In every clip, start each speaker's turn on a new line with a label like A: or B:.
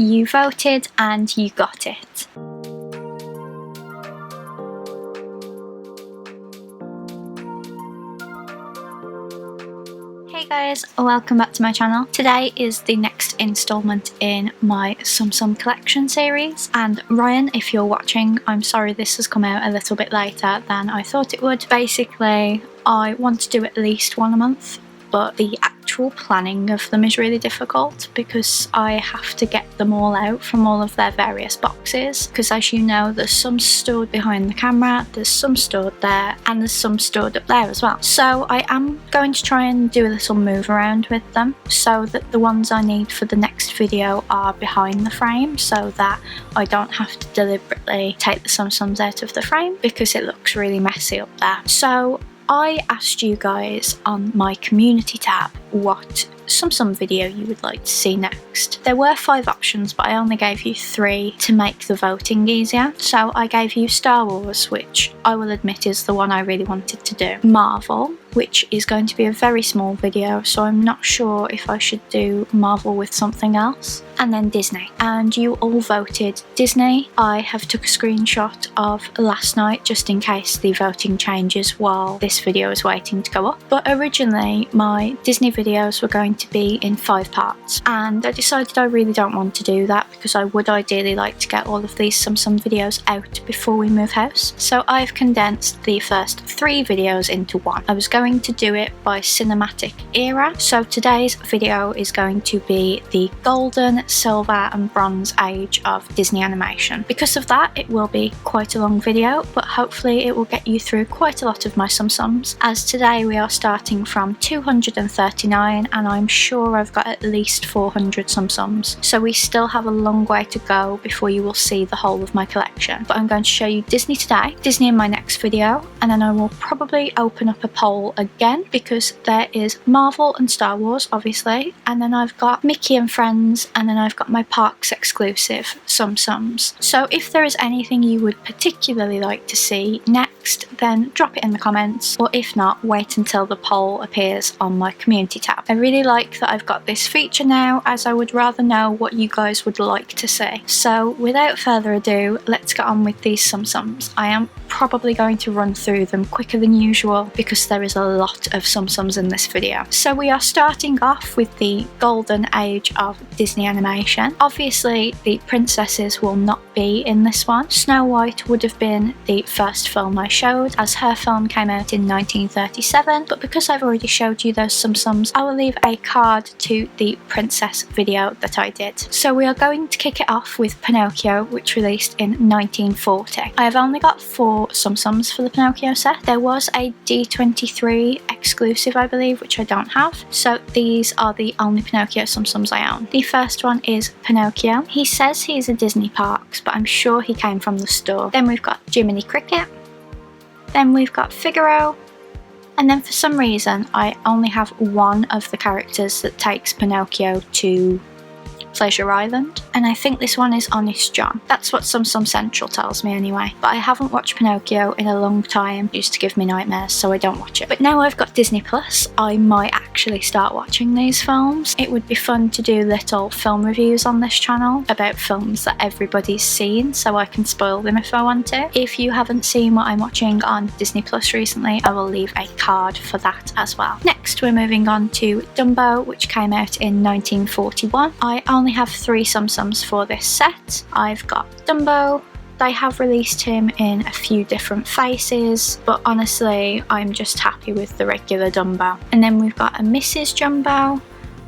A: You voted and you got it. Hey guys, welcome back to my channel. Today is the next installment in my Tsum Tsum collection series, and Ryan, if you're watching, I'm sorry this has come out a little bit later than I thought it would. Basically, I want to do at least one a month, but the actual planning of them is really difficult because I have to get them all out from all of their various boxes, because as you know, there's some stored behind the camera, there's some stored there, and there's some stored up there as well. So I am going to try and do a little move around with them so that the ones I need for the next video are behind the frame, so that I don't have to deliberately take the Tsum Tsums out of the frame because it looks really messy up there. So I asked you guys on my community tab what Tsum Tsum video you would like to see next. There were 5 options, but I only gave you 3 to make the voting easier. So I gave you Star Wars, which I will admit is the one I really wanted to do. Marvel, which is going to be a very small video, so I'm not sure if I should do Marvel with something else. And then Disney. And you all voted Disney. I have took a screenshot of last night just in case the voting changes while this video is waiting to go up. But originally my Disney videos were going to be in 5 parts, and I decided I really don't want to do that because I would ideally like to get all of these Tsum Tsum videos out before we move house. So I've condensed the first 3 videos into one. I was going to do it by cinematic era, so today's video is going to be the golden, silver and bronze age of Disney animation. Because of that, it will be quite a long video, but hopefully it will get you through quite a lot of my Tsum Tsums, as today we are starting from 239 and I'm sure I've got at least 400 Tsum Tsums, so we still have a long way to go before you will see the whole of my collection. But I'm going to show you Disney today, Disney in my next video, and then I will probably open up a poll again because there is Marvel and Star Wars obviously, and then I've got Mickey and Friends, and then I've got my Parks exclusive Tsum Tsums. So if there is anything you would particularly like to see next, then drop it in the comments, or if not, wait until the poll appears on my community tab. I really like that I've got this feature now, as I would rather know what you guys would like to see. So without further ado, let's get on with these Tsum Tsums. I am probably going to run through them quicker than usual because there is a lot of Tsum Tsums in this video. So we are starting off with the golden age of Disney animation. Obviously the princesses will not be in this one. Snow White would have been the first film I showed, as her film came out in 1937, but because I've already showed you those Tsum Tsums, I will leave a card to the princess video that I did. So we are going to kick it off with Pinocchio, which released in 1940. I have only got 4 Tsum Tsums for the Pinocchio set. There was a D23 exclusive, I believe, which I don't have, so these are the only Pinocchio Tsum Tsums I own. The first one is Pinocchio. He says he's a Disney Parks, but I'm sure he came from the store. Then we've got Jiminy Cricket. Then we've got Figaro. And then for some reason, I only have one of the characters that takes Pinocchio to Pleasure Island, and I think this one is Honest John. That's what Tsum Tsum Central tells me anyway, but I haven't watched Pinocchio in a long time. It used to give me nightmares, so I don't watch it. But now I've got Disney Plus, I might actually start watching these films. It would be fun to do little film reviews on this channel about films that everybody's seen, so I can spoil them if I want to. If you haven't seen what I'm watching on Disney Plus recently, I will leave a card for that as well. Next we're moving on to Dumbo, which came out in 1941. I only have 3 Tsum Tsums for this set. I've got Dumbo. They have released him in a few different faces, but honestly I'm just happy with the regular Dumbo. And then we've got a Mrs. Jumbo.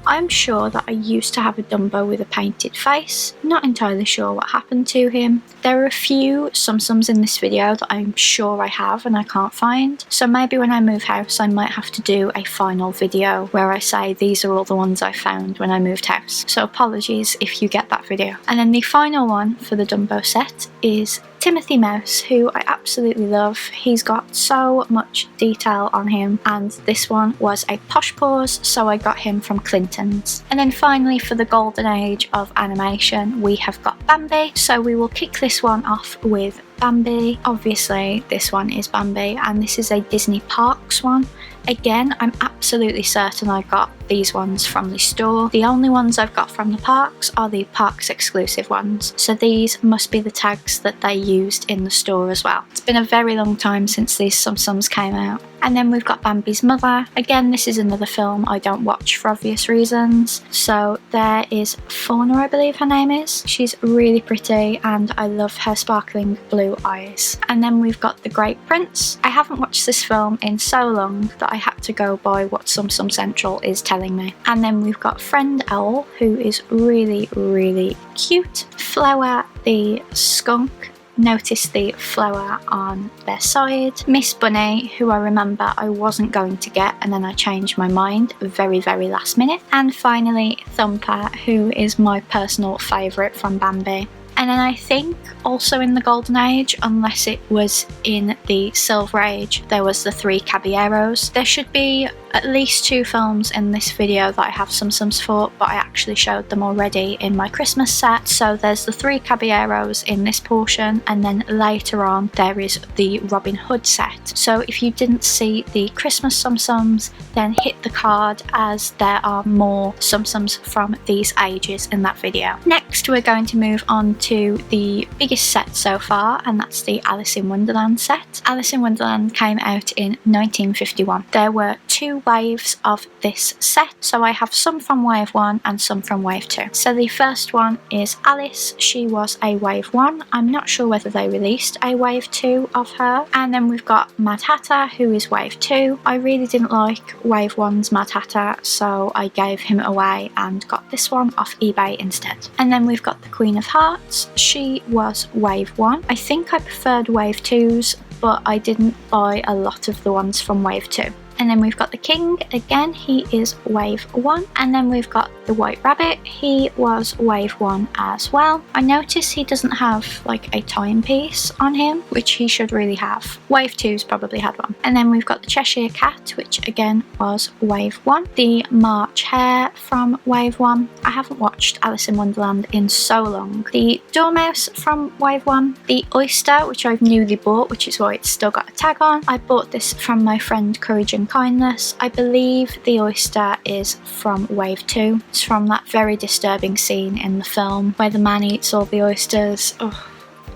A: I'm sure that I used to have a Dumbo with a painted face. Not entirely sure what happened to him. There are a few Tsum Tsums in this video that I'm sure I have and I can't find. So maybe when I move house I might have to do a final video where I say these are all the ones I found when I moved house. So apologies if you get that video. And then the final one for the Dumbo set is Timothy Mouse, who I absolutely love. He's got so much detail on him, and this one was a posh pause, so I got him from Clinton's. And then finally for the golden age of animation we have got Bambi, so we will kick this one off with Bambi. Obviously this one is Bambi, and this is a Disney Parks one. Again, I'm absolutely certain I got these ones from the store. The only ones I've got from the parks are the parks exclusive ones, so these must be the tags that they used in the store as well. It's been a very long time since these Tsum Tsums came out. And then we've got Bambi's mother. Again, this is another film I don't watch for obvious reasons. So there is Fauna, I believe her name is. She's really pretty and I love her sparkling blue eyes. And then we've got The Great Prince. I haven't watched this film in so long that I had to go by what Tsum Tsum Central is telling me. And then we've got Friend Owl, who is really, really cute. Flower the skunk. Notice the flower on their side. Miss Bunny, who I remember I wasn't going to get and then I changed my mind very, very last minute. And finally Thumper, who is my personal favourite from Bambi. And then I think also in the Golden Age, unless it was in the Silver Age, there was the 3 Caballeros. There should be at least 2 films in this video that I have Tsum Tsums for, but I actually showed them already in my Christmas set. So there's the 3 Caballeros in this portion, and then later on there is the Robin Hood set. So if you didn't see the Christmas Tsum Tsums, then hit the card as there are more Tsum Tsums from these ages in that video. Next we're going to move on to the biggest set so far, and that's the Alice in Wonderland set. Alice in Wonderland came out in 1951. There were 2 waves of this set, so I have some from wave 1 and some from wave 2. So the first one is Alice. She was a wave 1. I'm not sure whether they released a wave 2 of her. And then we've got Mad Hatter, who is wave 2. I really didn't like wave 1's Mad Hatter, so I gave him away and got this one off eBay instead. And then we've got the Queen of Hearts. She was wave 1. I think I preferred wave 2's, but I didn't buy a lot of the ones from wave 2. And then we've got the King, again he is wave 1. And then we've got the White Rabbit, he was wave 1 as well. I notice he doesn't have like a timepiece on him, which he should really have. Wave 2's probably had one. And then we've got the Cheshire Cat, which again was wave 1. The March Hare from wave 1. I haven't watched Alice in Wonderland in so long. The Dormouse from wave 1. The Oyster, which I've newly bought, which is why it's still got a tag on. I bought this from my friend Courage and Kindness. I believe the Oyster is from wave 2. It's from that very disturbing scene in the film where the man eats all the oysters. Oh,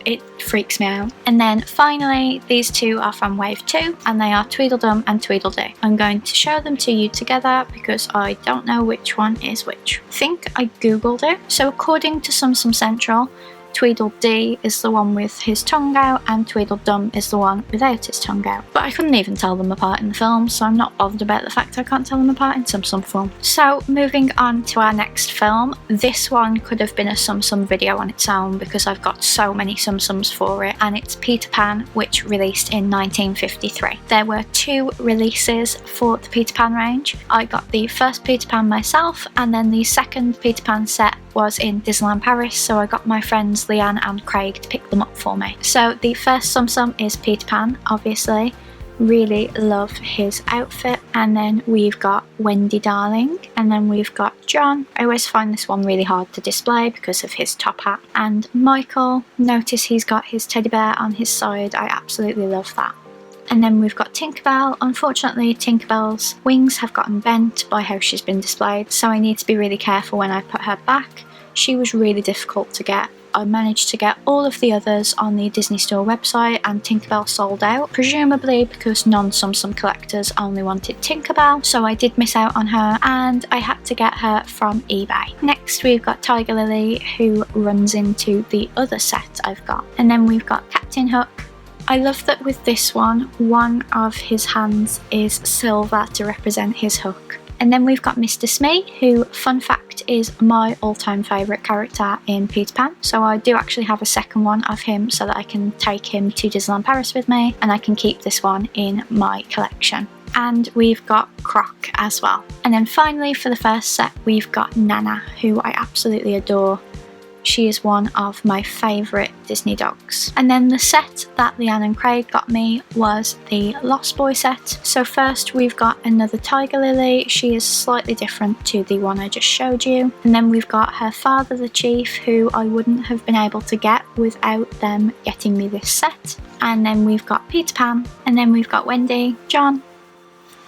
A: it freaks me out. And then finally these 2 are from wave 2, and they are Tweedledum and Tweedledee. I'm going to show them to you together because I don't know which one is which. I think I googled it. So according to Tsum Tsum Central, Tweedledee is the one with his tongue out and Tweedledum is the one without his tongue out. But I couldn't even tell them apart in the film, so I'm not bothered about the fact I can't tell them apart in Tsum Tsum form. So moving on to our next film. This one could have been a Tsum Tsum video on its own because I've got so many Tsum Tsums for it, and it's Peter Pan, which released in 1953. There were 2 releases for the Peter Pan range. I got the first Peter Pan myself, and then the second Peter Pan set was in Disneyland Paris, so I got my friends Leanne and Craig to pick them up for me. So the first Tsum Tsum is Peter Pan, obviously. Really love his outfit. And then we've got Wendy Darling, and then we've got John. I always find this one really hard to display because of his top hat. And Michael, notice he's got his teddy bear on his side. I absolutely love that. And then we've got Tinkerbell. Unfortunately, Tinkerbell's wings have gotten bent by how she's been displayed, so I need to be really careful when I put her back. She was really difficult to get. I managed to get all of the others on the Disney Store website, and Tinkerbell sold out, presumably because non-Tsum Tsum collectors only wanted Tinkerbell, so I did miss out on her and I had to get her from eBay. Next we've got Tiger Lily, who runs into the other set I've got. And then we've got Captain Hook. I love that with this one of his hands is silver to represent his hook. And then we've got Mr. Smee, who, fun fact, is my all-time favourite character in Peter Pan. So I do actually have a second one of him so that I can take him to Disneyland Paris with me, and I can keep this one in my collection. And we've got Croc as well. And then finally for the first set we've got Nana, who I absolutely adore. she is one of my favourite Disney dogs. And then the set that Leanne and Craig got me was the Lost Boy set. So first we've got another Tiger Lily. She is slightly different to the one I just showed you. And then we've got her father, the Chief, who I wouldn't have been able to get without them getting me this set. And then we've got Peter Pan, and then we've got Wendy, John.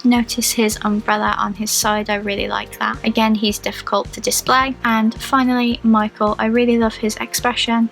A: Notice his umbrella on his side, I really like that. Again, he's difficult to display. And finally, Michael, I really love his expression,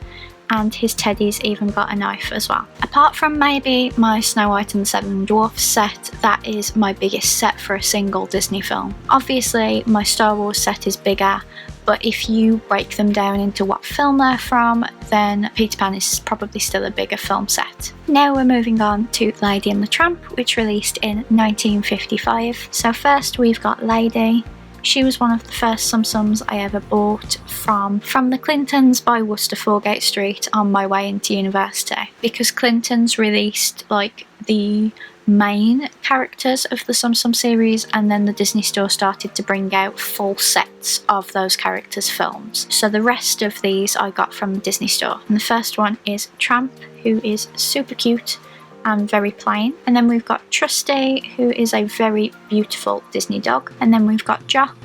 A: and his teddy's even got a knife as well. Apart from maybe my Snow White and the Seven Dwarfs set, that is my biggest set for a single Disney film. Obviously, my Star Wars set is bigger, but if you break them down into what film they're from, then Peter Pan is probably still a bigger film set. Now we're moving on to Lady and the Tramp, which released in 1955. So first we've got Lady. She was one of the first Tsum Tsums I ever bought from the Clintons by Worcester Foregate Street on my way into university, because Clintons released like the main characters of the Tsum Tsum series, and then the Disney Store started to bring out full sets of those characters' films. So the rest of these I got from the Disney Store. And the first one is Tramp, who is super cute and very plain. And then we've got Trusty, who is a very beautiful Disney dog. And then we've got Jock.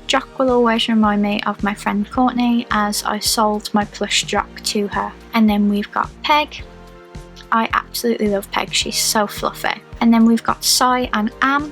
A: Jock will always remind me of my friend Courtney, as I sold my plush Jock to her. And then we've got Peg. I absolutely love Peg, she's so fluffy. And then we've got Sai and Am.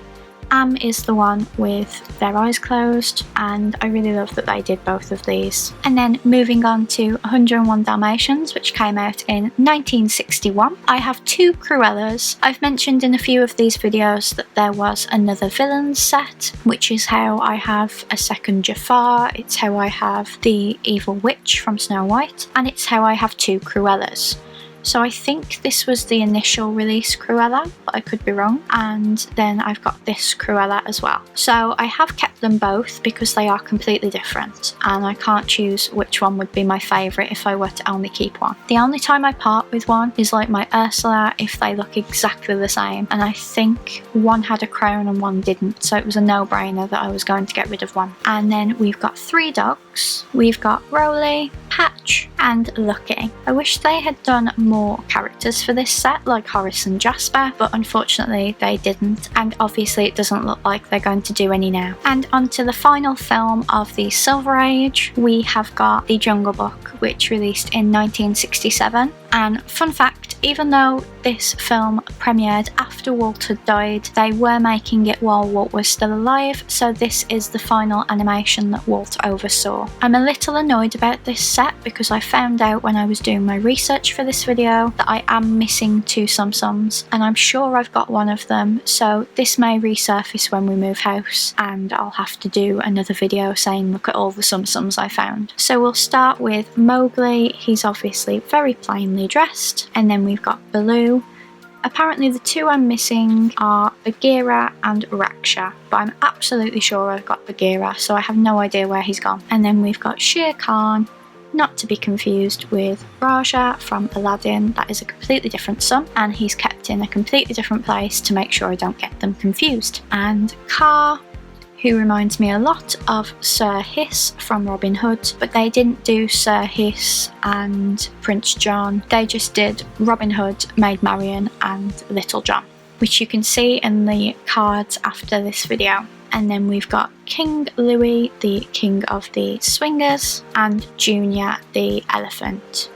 A: Am is the one with their eyes closed, and I really love that they did both of these. And then moving on to 101 Dalmatians, which came out in 1961. I have two Cruellas. I've mentioned in a few of these videos that there was another villains set, which is how I have a second Jafar, it's how I have the evil witch from Snow White, and it's how I have two Cruellas. So I think this was the initial release Cruella, but I could be wrong. And then I've got this Cruella as well. So I have kept them both because they are completely different, and I can't choose which one would be my favourite if I were to only keep one. The only time I part with one is like my Ursula, if they look exactly the same, and I think one had a crown and one didn't, so it was a no-brainer that I was going to get rid of one. And then we've got three dogs. We've got Rolly, Patch and Lucky. I wish they had done more characters for this set, like Horace and Jasper, but unfortunately they didn't, and obviously it doesn't look like they're going to do any now. And on to the final film of the Silver Age, we have got The Jungle Book, which released in 1967. And fun fact, even though this film premiered after Walt had died, they were making it while Walt was still alive, so this is the final animation that Walt oversaw. I'm a little annoyed about this set because I found out when I was doing my research for this video that I am missing two Tsum Tsums, and I'm sure I've got one of them, so this may resurface when we move house, and I'll have to do another video saying look at all the Tsum Tsums I found. So we'll start with Mowgli. He's obviously very plainly dressed, and then we've got Baloo. Apparently the two I'm missing are Bagheera and Raksha, but I'm absolutely sure I've got Bagheera, so I have no idea where he's gone. And then we've got Shere Khan, not to be confused with Raja from Aladdin. That is a completely different Tsum, and he's kept in a completely different place to make sure I don't get them confused. And Kaa, who reminds me a lot of Sir Hiss from Robin Hood, but they didn't do Sir Hiss and Prince John, they just did Robin Hood, Maid Marian and Little John, which you can see in the cards after this video. And then we've got King Louie, the king of the swingers, and Junior, the elephant.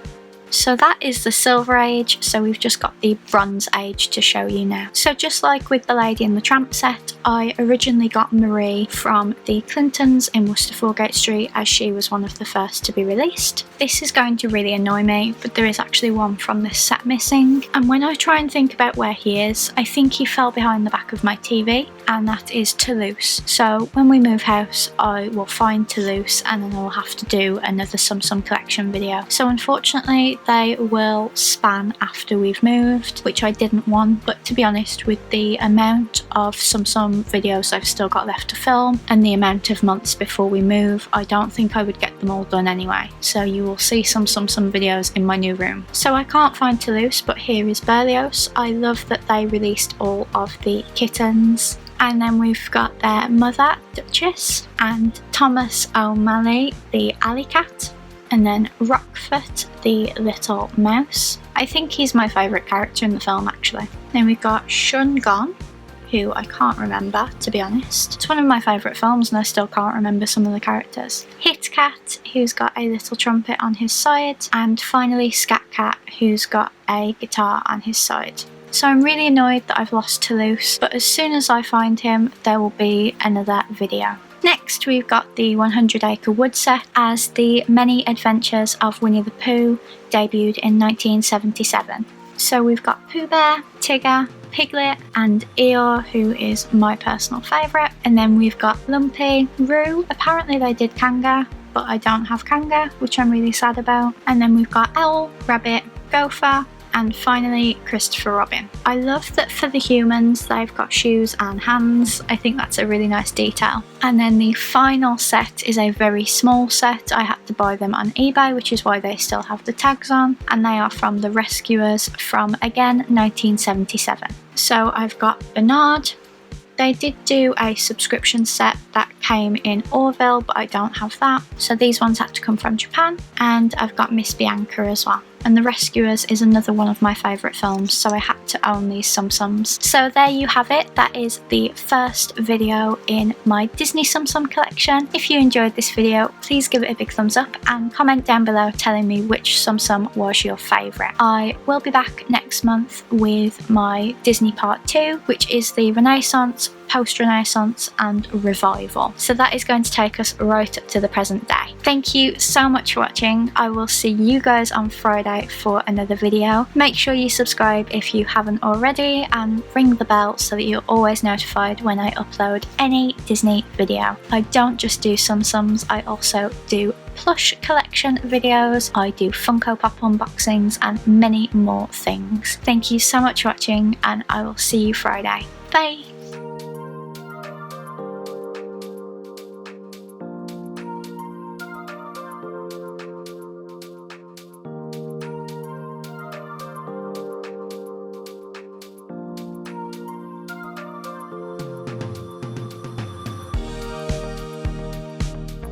A: So that is the Silver Age, so we've just got the Bronze Age to show you now. So just like with the Lady and the Tramp set, I originally got Marie from the Clintons in Worcester Foregate Street, as she was one of the first to be released. This is going to really annoy me, but there is actually one from this set missing, and when I try and think about where he is, I think he fell behind the back of my TV, and that is Toulouse. So when we move house, I will find Toulouse, and then I'll have to do another Tsum Tsum collection video. So unfortunately, they will span after we've moved, which I didn't want, but to be honest, with the amount of Tsum Tsum videos I've still got left to film and the amount of months before we move, I don't think I would get them all done anyway. So you will see some Tsum Tsum videos in my new room. So I can't find Toulouse, but here is Berlioz. I love that they released all of the kittens. And then we've got their mother, Duchess, and Thomas O'Malley, the alley cat. And then Rockfoot, the little mouse. I think he's my favourite character in the film, actually. Then we've got Shun Gon, who I can't remember, to be honest. It's one of my favourite films and I still can't remember some of the characters. Hit Cat, who's got a little trumpet on his side. And finally Scat Cat, who's got a guitar on his side. So I'm really annoyed that I've lost Toulouse, but as soon as I find him, there will be another video. Next, we've got the 100 Acre Wood set, as the Many Adventures of Winnie the Pooh debuted in 1977. So we've got Pooh Bear, Tigger, Piglet and Eeyore, who is my personal favourite. And then we've got Lumpy, Roo. Apparently they did Kanga, but I don't have Kanga, which I'm really sad about. And then we've got Owl, Rabbit, Gopher, and finally Christopher Robin. I love that for the humans they've got shoes and hands. I think that's a really nice detail. And then the final set is a very small set. I had to buy them on eBay, which is why they still have the tags on, and they are from The Rescuers from, again, 1977. So I've got Bernard. They did do a subscription set that came in Orville, but I don't have that. So these ones had to come from Japan. And I've got Miss Bianca as well. And The Rescuers is another one of my favourite films, so I had to own these Tsum Tsums. So there you have it. That is the first video in my Disney Tsum Tsum collection. If you enjoyed this video, please give it a big thumbs up and comment down below telling me which Tsum Tsum was your favourite. I will be back next month with my Disney Part 2, which is the Renaissance, Post-Renaissance and Revival. So that is going to take us right up to the present day. Thank you so much for watching. I will see you guys on Friday for another video. Make sure you subscribe if you haven't already and ring the bell so that you're always notified when I upload any Disney video. I don't just do Tsum Tsums, I also do plush collection videos, I do Funko Pop unboxings and many more things. Thank you so much for watching and I will see you Friday. Bye!